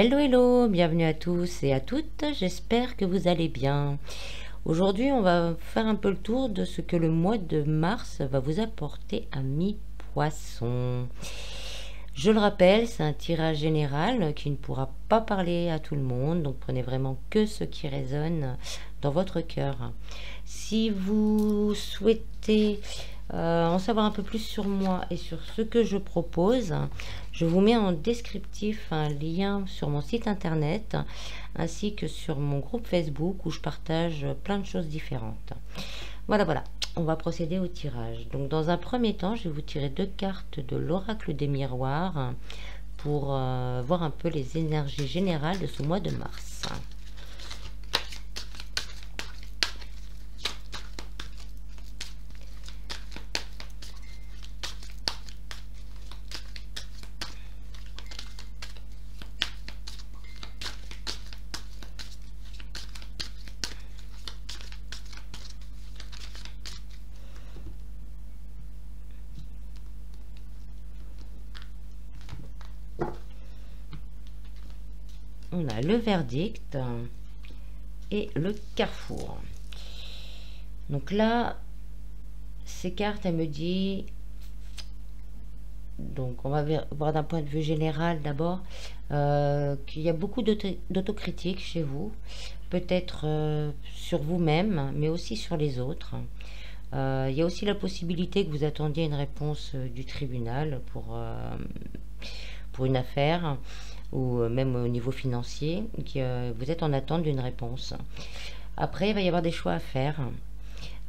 Hello, hello, bienvenue à tous et à toutes, j'espère que vous allez bien. Aujourd'hui, on va faire un peu le tour de ce que le mois de mars va vous apporter à mi-poisson. Je le rappelle, c'est un tirage général qui ne pourra pas parler à tout le monde, donc prenez vraiment que ce qui résonne dans votre cœur. Si vous souhaitez en savoir un peu plus sur moi et sur ce que je propose, je vous mets en descriptif un lien sur mon site internet ainsi que sur mon groupe Facebook où je partage plein de choses différentes. Voilà, on va procéder au tirage. Donc dans un premier temps, je vais vous tirer 2 cartes de l'oracle des miroirs pour voir un peu les énergies générales de ce mois de mars. On a le verdict et le carrefour. Donc là, ces cartes, elles me disent, donc on va voir d'un point de vue général d'abord, qu'il y a beaucoup d'autocritique chez vous, peut-être sur vous-même, mais aussi sur les autres. Il y a aussi la possibilité que vous attendiez une réponse du tribunal pour une affaire, ou même au niveau financier, que vous êtes en attente d'une réponse. Après, il va y avoir des choix à faire.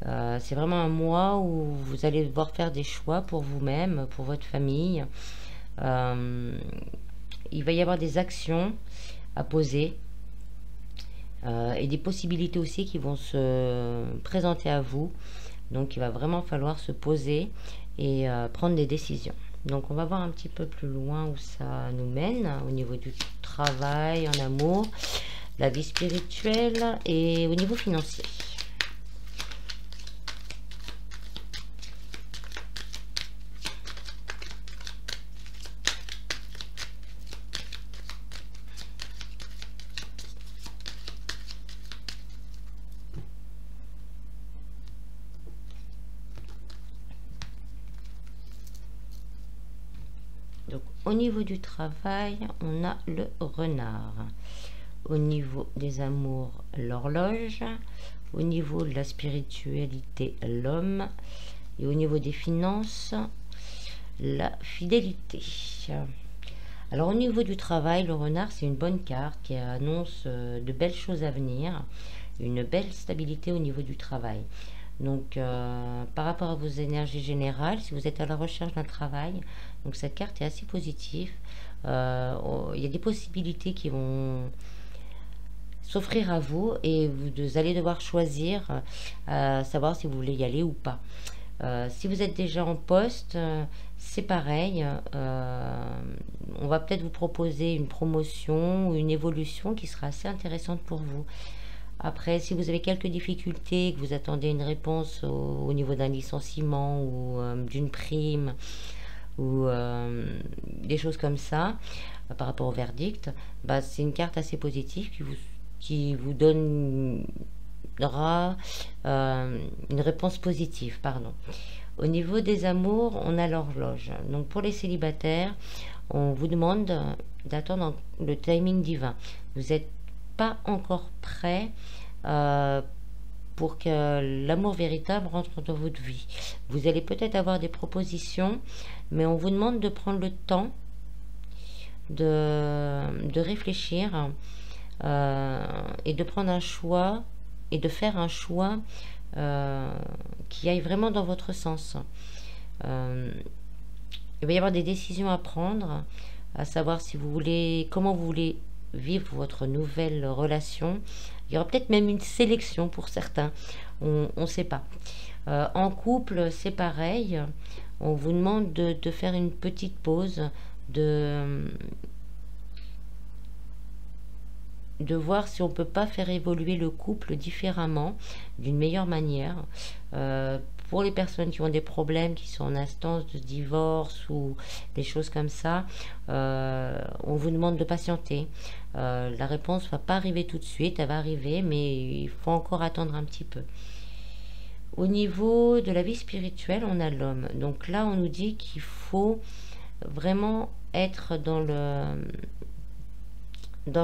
C'est vraiment un mois où vous allez devoir faire des choix pour vous-même, pour votre famille. Il va y avoir des actions à poser et des possibilités aussi qui vont se présenter à vous. Donc il va vraiment falloir se poser et prendre des décisions. Donc on va voir un petit peu plus loin où ça nous mène au niveau du travail, en amour, la vie spirituelle et au niveau financier. Donc, au niveau du travail, on a le renard. Au niveau des amours, l'horloge. Au niveau de la spiritualité, l'homme. Et au niveau des finances, la fidélité. Alors, au niveau du travail, le renard, c'est une bonne carte qui annonce de belles choses à venir. Une belle stabilité au niveau du travail. Donc, par rapport à vos énergies générales, si vous êtes à la recherche d'un travail, donc cette carte est assez positive. Il y a des possibilités qui vont s'offrir à vous et vous allez devoir choisir, savoir si vous voulez y aller ou pas. Si vous êtes déjà en poste, c'est pareil. On va peut-être vous proposer une promotion ou une évolution qui sera assez intéressante pour vous. Après, si vous avez quelques difficultés, que vous attendez une réponse au niveau d'un licenciement ou d'une prime ou des choses comme ça, par rapport au verdict, bah, c'est une carte assez positive qui vous donnera une réponse positive, pardon. Au niveau des amours, on a l'horloge. Donc pour les célibataires, on vous demande d'attendre le timing divin. Vous n'êtes pas encore prêt pour que l'amour véritable rentre dans votre vie. Vous allez peut-être avoir des propositions, mais on vous demande de prendre le temps de réfléchir et de prendre un choix et de faire un choix qui aille vraiment dans votre sens. Il va y avoir des décisions à prendre, à savoir si vous voulez, comment vous voulez vivre votre nouvelle relation. Il y aura peut-être même une sélection pour certains, on ne sait pas. En couple, c'est pareil, on vous demande de faire une petite pause, de voir si on peut pas faire évoluer le couple différemment, d'une meilleure manière, pour les personnes qui ont des problèmes, qui sont en instance de divorce ou des choses comme ça, on vous demande de patienter. La réponse ne va pas arriver tout de suite, elle va arriver, mais il faut encore attendre un petit peu. Au niveau de la vie spirituelle, on a l'homme. Donc là, on nous dit qu'il faut vraiment être dans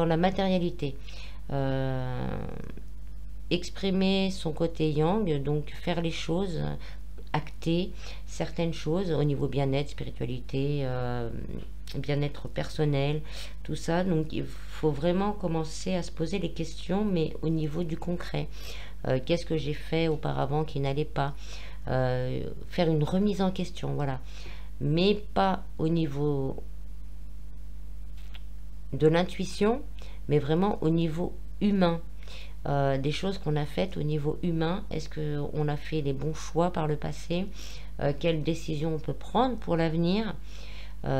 la matérialité. Exprimer son côté yang, donc faire les choses, acter certaines choses au niveau bien-être, spiritualité, bien-être personnel, tout ça. Donc il faut vraiment commencer à se poser les questions, mais au niveau du concret. Qu'est-ce que j'ai fait auparavant qui n'allait pas, faire une remise en question, voilà. Mais pas au niveau de l'intuition, mais vraiment au niveau humain. Des choses qu'on a faites au niveau humain. Est-ce qu'on a fait les bons choix par le passé? Quelles décisions on peut prendre pour l'avenir?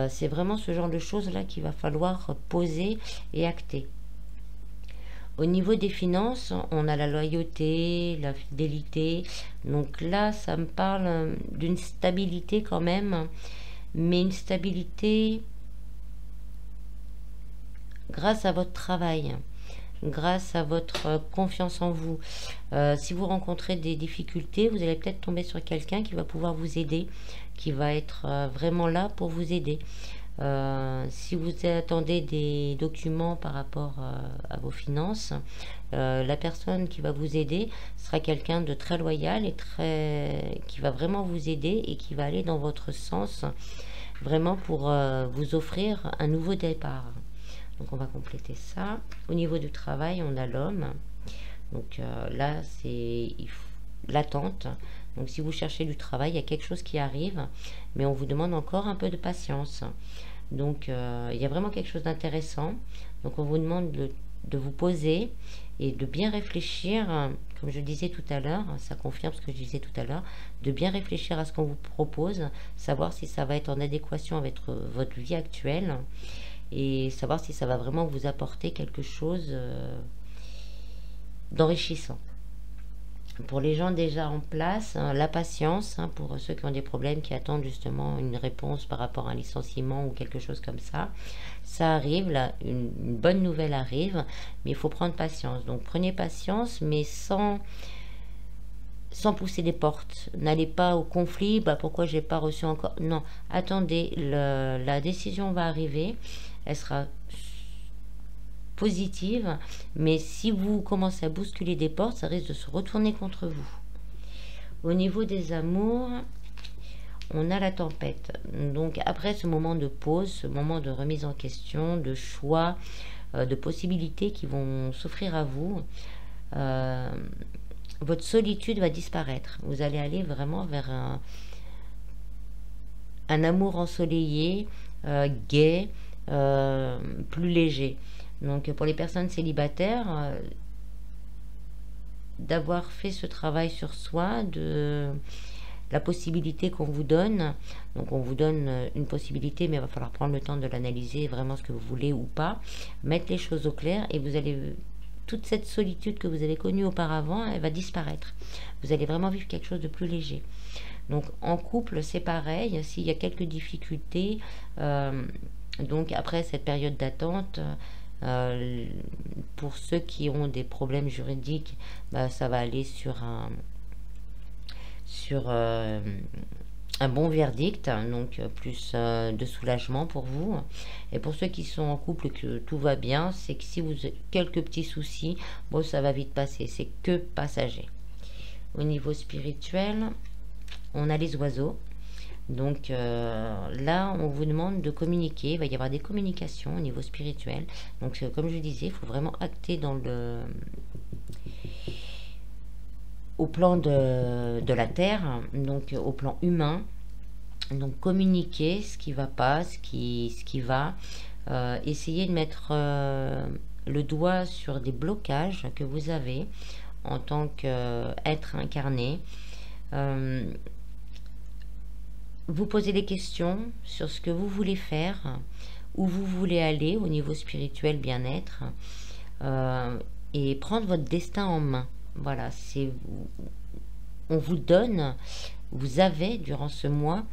C'est vraiment ce genre de choses-là qu'il va falloir poser et acter. Au niveau des finances, on a la loyauté, la fidélité. Donc là, ça me parle d'une stabilité quand même, mais une stabilité grâce à votre travail, grâce à votre confiance en vous. Si vous rencontrez des difficultés, vous allez peut-être tomber sur quelqu'un qui va pouvoir vous aider, qui va être vraiment là pour vous aider. Si vous attendez des documents par rapport à vos finances, la personne qui va vous aider sera quelqu'un de très loyal et qui va vraiment vous aider et qui va aller dans votre sens, vraiment pour vous offrir un nouveau départ. Donc on va compléter ça. Au niveau du travail, on a l'homme. Donc là, c'est l'attente. Donc si vous cherchez du travail, il y a quelque chose qui arrive, mais on vous demande encore un peu de patience. Donc il y a vraiment quelque chose d'intéressant. Donc on vous demande de vous poser et de bien réfléchir, comme je disais tout à l'heure, ça confirme ce que je disais tout à l'heure, de bien réfléchir à ce qu'on vous propose, savoir si ça va être en adéquation avec votre vie actuelle et savoir si ça va vraiment vous apporter quelque chose d'enrichissant. Pour les gens déjà en place, la patience, pour ceux qui ont des problèmes, qui attendent justement une réponse par rapport à un licenciement ou quelque chose comme ça, ça arrive, là, une bonne nouvelle arrive, mais il faut prendre patience. Donc prenez patience, mais sans pousser des portes. N'allez pas au conflit, pourquoi j'ai pas reçu encore. Non, attendez, la décision va arriver, elle sera positive, mais si vous commencez à bousculer des portes, ça risque de se retourner contre vous. Au niveau des amours, on a la tempête. Donc après ce moment de pause, ce moment de remise en question, de choix, de possibilités qui vont s'offrir à vous, votre solitude va disparaître. Vous allez aller vraiment vers un amour ensoleillé, gai, plus léger. Donc pour les personnes célibataires, d'avoir fait ce travail sur soi, de la possibilité qu'on vous donne, donc on vous donne une possibilité, mais il va falloir prendre le temps de l'analyser, vraiment ce que vous voulez ou pas, mettre les choses au clair, et vous allez, toute cette solitude que vous avez connue auparavant, elle va disparaître. Vous allez vraiment vivre quelque chose de plus léger. Donc en couple, c'est pareil, s'il y a quelques difficultés, donc après cette période d'attente, pour ceux qui ont des problèmes juridiques, ça va aller sur un bon verdict, donc plus de soulagement pour vous. Et pour ceux qui sont en couple, que tout va bien, c'est que si vous avez quelques petits soucis, bon, ça va vite passer, c'est que passager. Au niveau spirituel, on a les oiseaux. Donc là, on vous demande de communiquer. Il va y avoir des communications au niveau spirituel. Donc comme je disais, il faut vraiment acter au plan de la Terre, donc au plan humain. Donc communiquer ce qui va pas, ce qui va. Essayer de mettre le doigt sur des blocages que vous avez en tant qu'être incarné. Vous posez des questions sur ce que vous voulez faire, où vous voulez aller au niveau spirituel, bien-être, et prendre votre destin en main. Voilà, c'est on vous donne, vous avez durant ce mois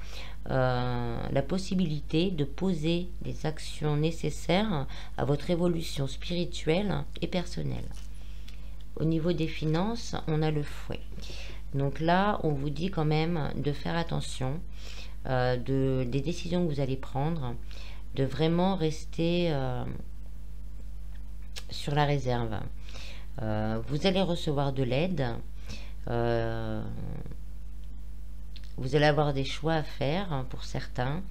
la possibilité de poser les actions nécessaires à votre évolution spirituelle et personnelle. Au niveau des finances, on a le fouet. Donc là, on vous dit quand même de faire attention des décisions que vous allez prendre, de vraiment rester sur la réserve. Vous allez recevoir de l'aide. Vous allez avoir des choix à faire pour certains.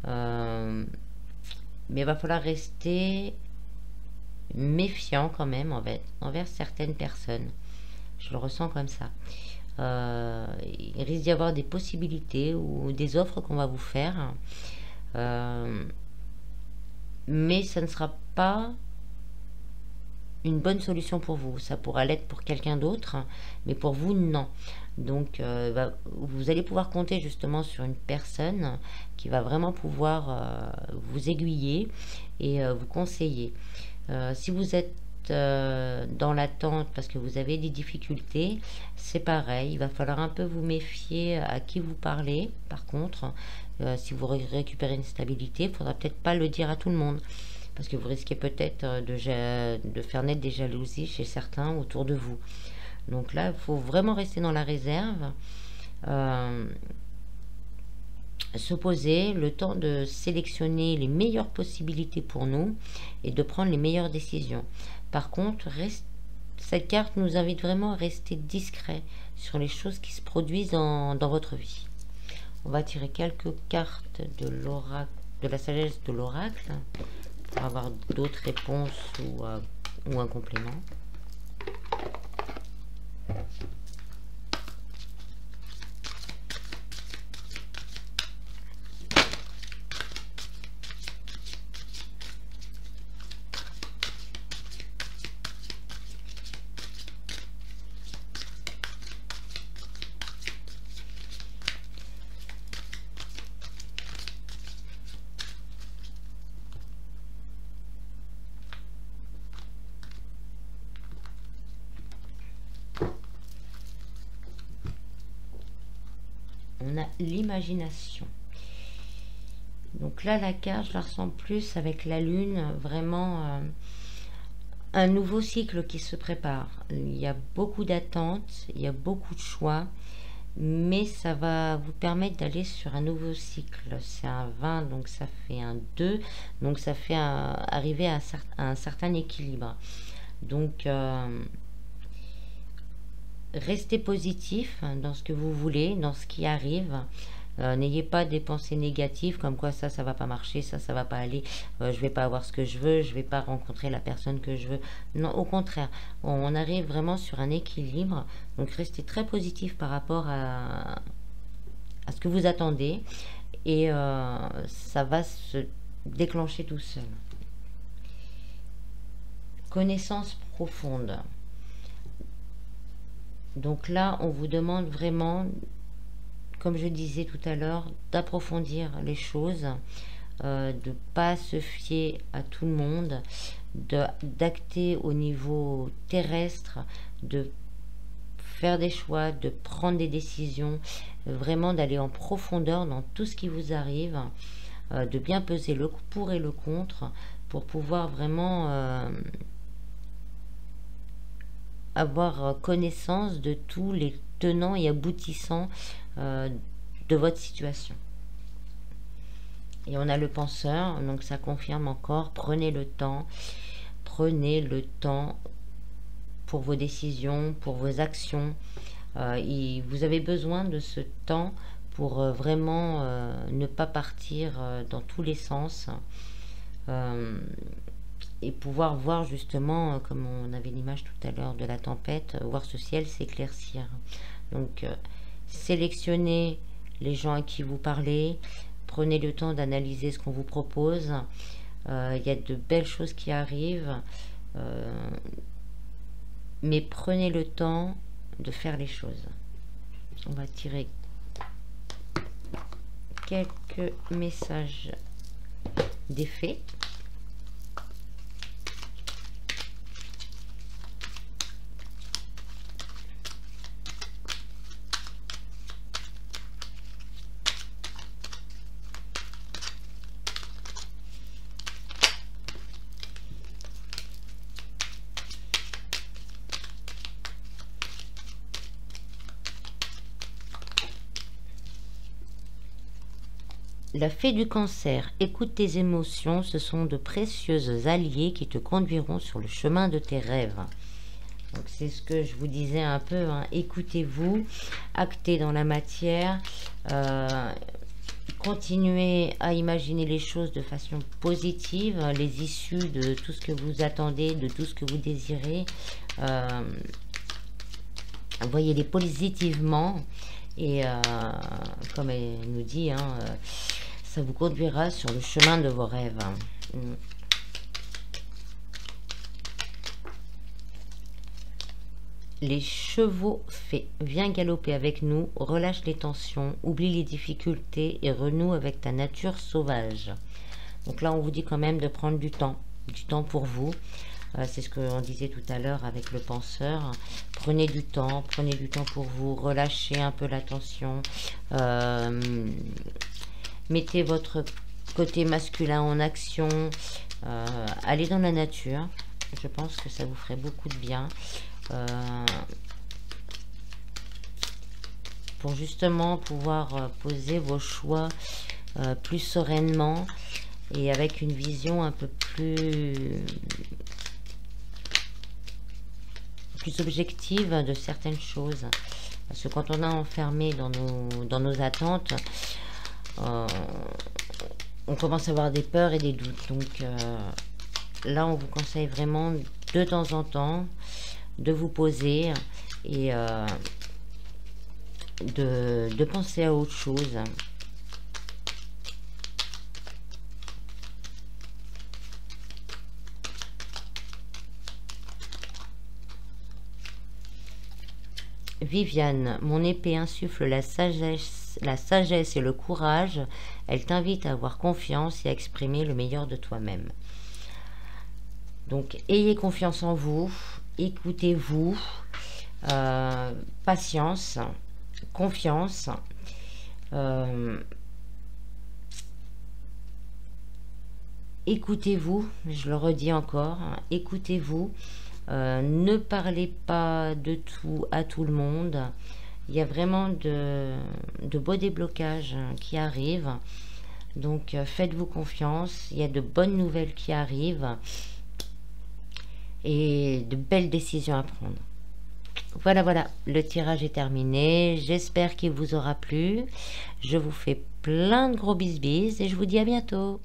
Mais il va falloir rester méfiant quand même envers certaines personnes. Je le ressens comme ça. Il risque d'y avoir des possibilités ou des offres qu'on va vous faire. Mais ça ne sera pas une bonne solution pour vous. Ça pourra l'être pour quelqu'un d'autre, mais pour vous, non. Donc, vous allez pouvoir compter justement sur une personne qui va vraiment pouvoir vous aiguiller et vous conseiller. Si vous êtes dans l'attente parce que vous avez des difficultés, c'est pareil, il va falloir un peu vous méfier à qui vous parlez. Par contre, si vous récupérez une stabilité, il ne faudra peut-être pas le dire à tout le monde, parce que vous risquez peut-être de faire naître des jalousies chez certains autour de vous. Donc là, il faut vraiment rester dans la réserve, se poser le temps de sélectionner les meilleures possibilités pour nous et de prendre les meilleures décisions. Par contre, cette carte nous invite vraiment à rester discret sur les choses qui se produisent dans votre vie. On va tirer quelques cartes de l'oracle, de la sagesse de l'oracle, pour avoir d'autres réponses ou un complément. On a l'imagination. Donc là, la carte, je la ressens plus avec la lune, vraiment un nouveau cycle qui se prépare. Il y a beaucoup d'attentes, il y a beaucoup de choix, mais ça va vous permettre d'aller sur un nouveau cycle. C'est un 20, donc ça fait un 2, donc ça fait arriver à un certain équilibre. Donc, restez positif dans ce que vous voulez, dans ce qui arrive. N'ayez pas des pensées négatives comme quoi ça va pas marcher, ça va pas aller, je vais pas avoir ce que je veux, je vais pas rencontrer la personne que je veux. Non, au contraire, on arrive vraiment sur un équilibre. Donc restez très positif par rapport à ce que vous attendez et ça va se déclencher tout seul. Connaissance profonde. Donc là, on vous demande vraiment, comme je disais tout à l'heure, d'approfondir les choses, de ne pas se fier à tout le monde, d'acter au niveau terrestre, de faire des choix, de prendre des décisions, vraiment d'aller en profondeur dans tout ce qui vous arrive, de bien peser le pour et le contre pour pouvoir vraiment avoir connaissance de tous les tenants et aboutissants de votre situation. Et on a le penseur, donc ça confirme encore, prenez le temps pour vos décisions, pour vos actions. Vous avez besoin de ce temps pour vraiment ne pas partir dans tous les sens. Et pouvoir voir justement, comme on avait l'image tout à l'heure de la tempête, voir ce ciel s'éclaircir. Donc, sélectionnez les gens à qui vous parlez, prenez le temps d'analyser ce qu'on vous propose. Il y a de belles choses qui arrivent, mais prenez le temps de faire les choses. On va tirer quelques messages d'effet. La fée du Cancer, écoute tes émotions, ce sont de précieuses alliés qui te conduiront sur le chemin de tes rêves. Donc c'est ce que je vous disais un peu, hein. Écoutez-vous, actez dans la matière, continuez à imaginer les choses de façon positive, les issues de tout ce que vous attendez, de tout ce que vous désirez. Voyez-les positivement et comme elle nous dit, hein, ça vous conduira sur le chemin de vos rêves. Les chevaux fées, viens galoper avec nous, relâche les tensions, oublie les difficultés et renoue avec ta nature sauvage. Donc là, on vous dit quand même de prendre du temps pour vous. C'est ce qu'on disait tout à l'heure avec le penseur. Prenez du temps pour vous, relâchez un peu la tension. Mettez votre côté masculin en action. Allez dans la nature. Je pense que ça vous ferait beaucoup de bien. Pour justement pouvoir poser vos choix plus sereinement et avec une vision un peu plus objective de certaines choses. Parce que quand on est enfermé dans nos attentes, on commence à avoir des peurs et des doutes. Donc là, on vous conseille vraiment de temps en temps de vous poser et de penser à autre chose. Viviane, mon épée insuffle la sagesse et le courage. Elle t'invite à avoir confiance et à exprimer le meilleur de toi-même. Donc, ayez confiance en vous, écoutez-vous, patience, confiance. Écoutez-vous, je le redis encore, écoutez-vous. Ne parlez pas de tout à tout le monde. Il y a vraiment de beaux déblocages qui arrivent. Donc, faites-vous confiance. Il y a de bonnes nouvelles qui arrivent. Et de belles décisions à prendre. Voilà, le tirage est terminé. J'espère qu'il vous aura plu. Je vous fais plein de gros bisbis et je vous dis à bientôt.